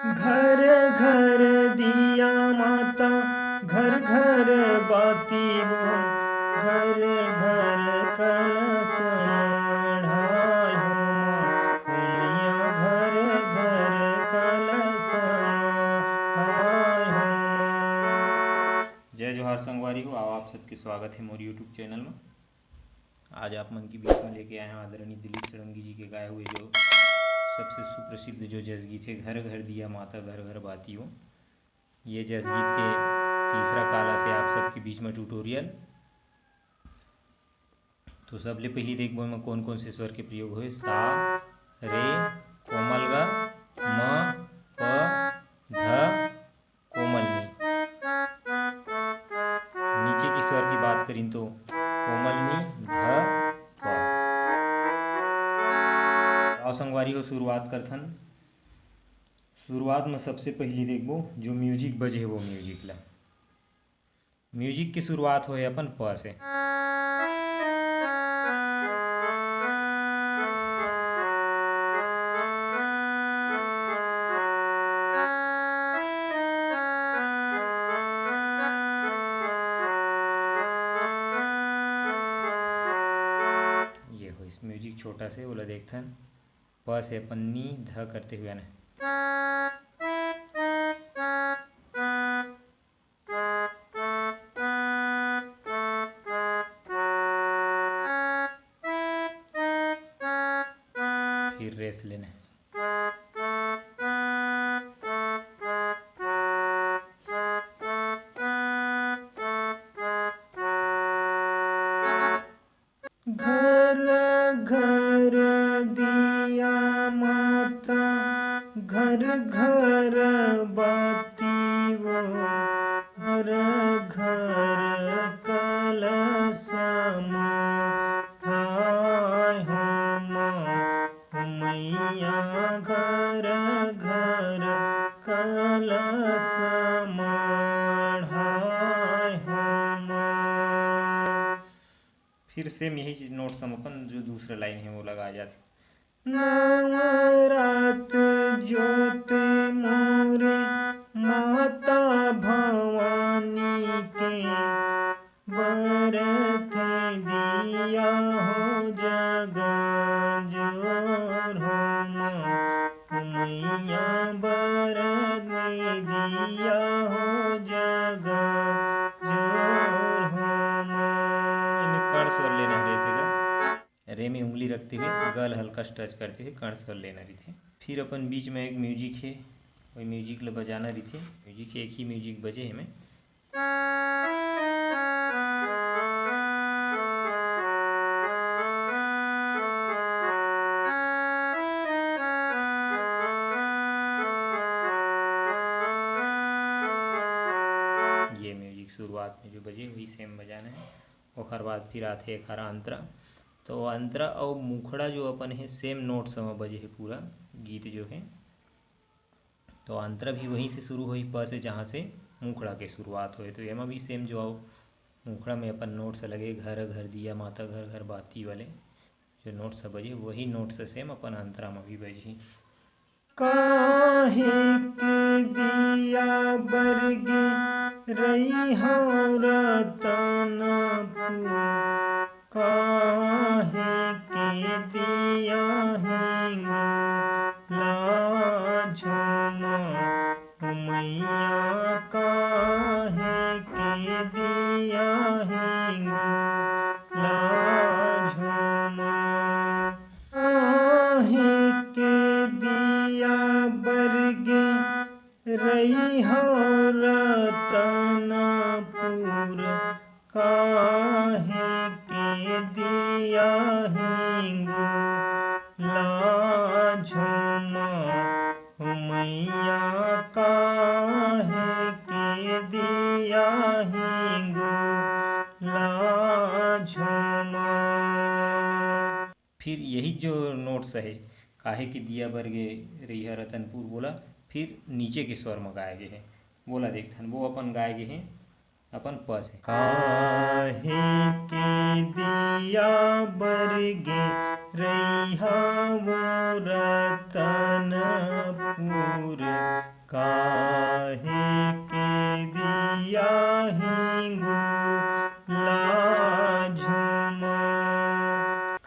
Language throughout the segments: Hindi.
घर घर दिया माता, घर घर बाती वो, घर घर कलश मढ़ाई हो मैया, घर घर कलश मढ़ाई हो। जय जोहार संगवारी हो, आओ आप सबके स्वागत है मोर यूट्यूब चैनल में। आज आप मन की बीच में लेके आए हैं आदरणीय दिलीप षडंगी जी के गाए हुए जो सबसे सुप्रसिद्ध जो जस गीत है, घर घर दिया माता घर घर बाती हो। ये जस गीत के तीसरा काला से आप सबके बीच में ट्यूटोरियल। तो सबले पहले देखबो में कौन कौन से स्वर के प्रयोग हुए। सा, रे, कोमल ग, म, प, ध, कोमल नी। नीचे की स्वर की बात करें तो कोमल नी, ध, प। आओ संगवारी हो शुरुआत करथन। शुरुआत में सबसे पहले देखबो जो म्यूजिक बजे है वो म्यूजिक ला। म्यूजिक की शुरुआत हो अपन प से। ये हो इस म्यूजिक छोटा से बोला देखथन। प से अपन नी ध करते हुए ना। फिर रेस लेना है। घर घर दिया माता, घर घर बाती वो, घर घर कलश मढ़ाई हो मैया, घर घर कलश मढ़ाई हो। फिर सेम यही नोट सम अपन जो दूसरा लाइन है वो लगा जाते। नवरात ज्योत मोरे माता भवानी के, बरत दिया हो जग जोर हो मैया, बरत दिया हो जग जोर हो। कर्ण स्वर लेना है रे से रे में उंगली रखते हुए गल हल्का टच करते हुए कर्ण स्वर लेना रही थे। फिर अपन बीच में एक म्यूजिक है, वही म्यूजिक ला बजाना रही थे। म्यूजिक एक ही म्यूजिक बजे हमें। ये म्यूजिक शुरुआत में जो बजे वही सेम बजाना है। और बाद फिर आते एक हरा अंतरा। तो अंतरा और मुखड़ा जो अपन है सेम नोट समय बजे है पूरा गीत जो है। तो अंतरा भी वहीं से शुरू हुई प से, जहाँ से मुखड़ा के शुरुआत हुए। तो एमा भी सेम जो आओ मुखड़ा में अपन नोट से लगे घर घर दिया माता घर घर बाती वाले जो नोट से बजे वही नोट से सेम अपन अंतरा में भी बजी। काहे के दिया बरगे रही हो रतनपुर, काहे के दिया हिंगोला झुमा मैया, काहे के दिया हिंगोला झुमा, काहे के दिया बरगे रही हो रतनपुर, काहे के दिया हिंगोला झुमा मैया, काहे के दिया हिंगोला झुमा। फिर यही जो नोट्स है काहे कि दिया बरगे रैया रतनपुर बोला, फिर नीचे के स्वर में गाए गए हैं। बोला देखथन वो अपन गाए गए हैं अपन प से। काहे के दिया बरगे रैहा वो रतनपुर काहे के दिया हिंगू लाझुमा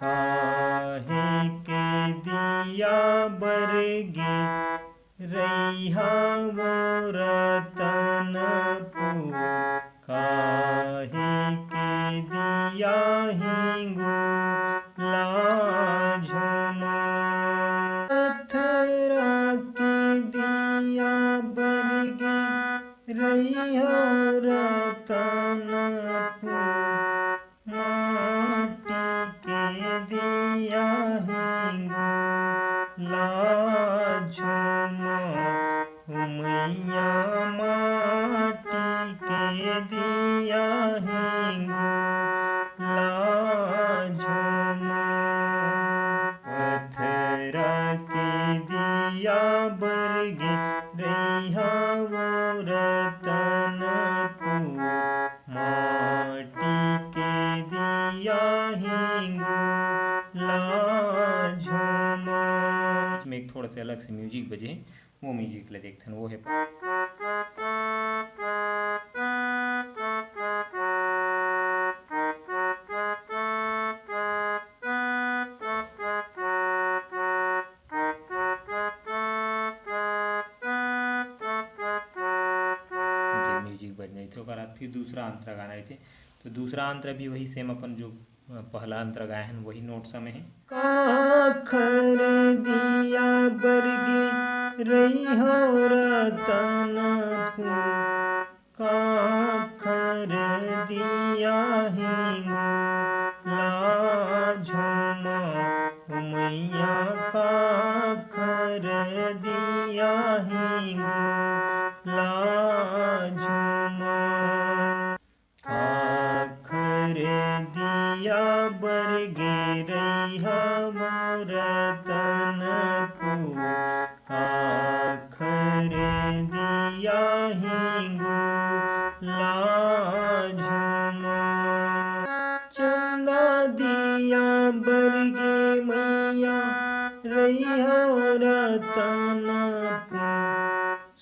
काहे के दिया बरगे रैहा वो रतनपुर काहे के दिया हिंगू लाझुमा पत्थरा के दिया बरगे रैहा रतनपुर माटी के दिया हिंगू लाझुमा मैया माटी के दिया हिंगू लाझुमा पत्थरा के दिया बरगे रैहा वो रतनपुर माटी के दिया हिंगू लाझुमा। इसमें एक थोड़ा सा अलग से म्यूजिक बजे, वो म्यूजिक ले देखते हैं। वो है म्यूजिक बजने थे। और फिर दूसरा अंतरा गाना थे, तो दूसरा अंतरा भी वही सेम अपन जो पहला अंतरा गाए हैं वही नोट समय है। काखर दिया बरगे रैहा रतनपुर काखर दिया हिंगू लाझुमा मैया काखर दिया हिंगू लाझुमा काखर दिया बरगे रैहा वो रतनपुर काखर दिया हिंगू लाझुमा चंदा दिया बरगे मैया रैहा रतनपुर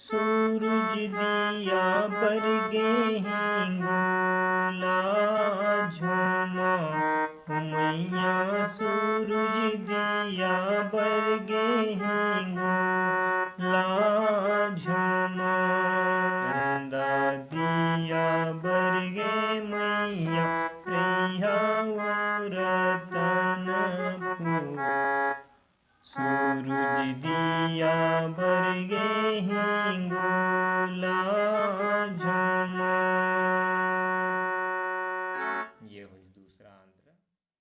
सूरज दिया बरगे हिंगू लाझुमा मैया सूरज दिया बरगे हिंगू लाझुमा चंदा दिया बरगे मैया रैहा वो रतनपुर सूरज दिया बरगे हिंगू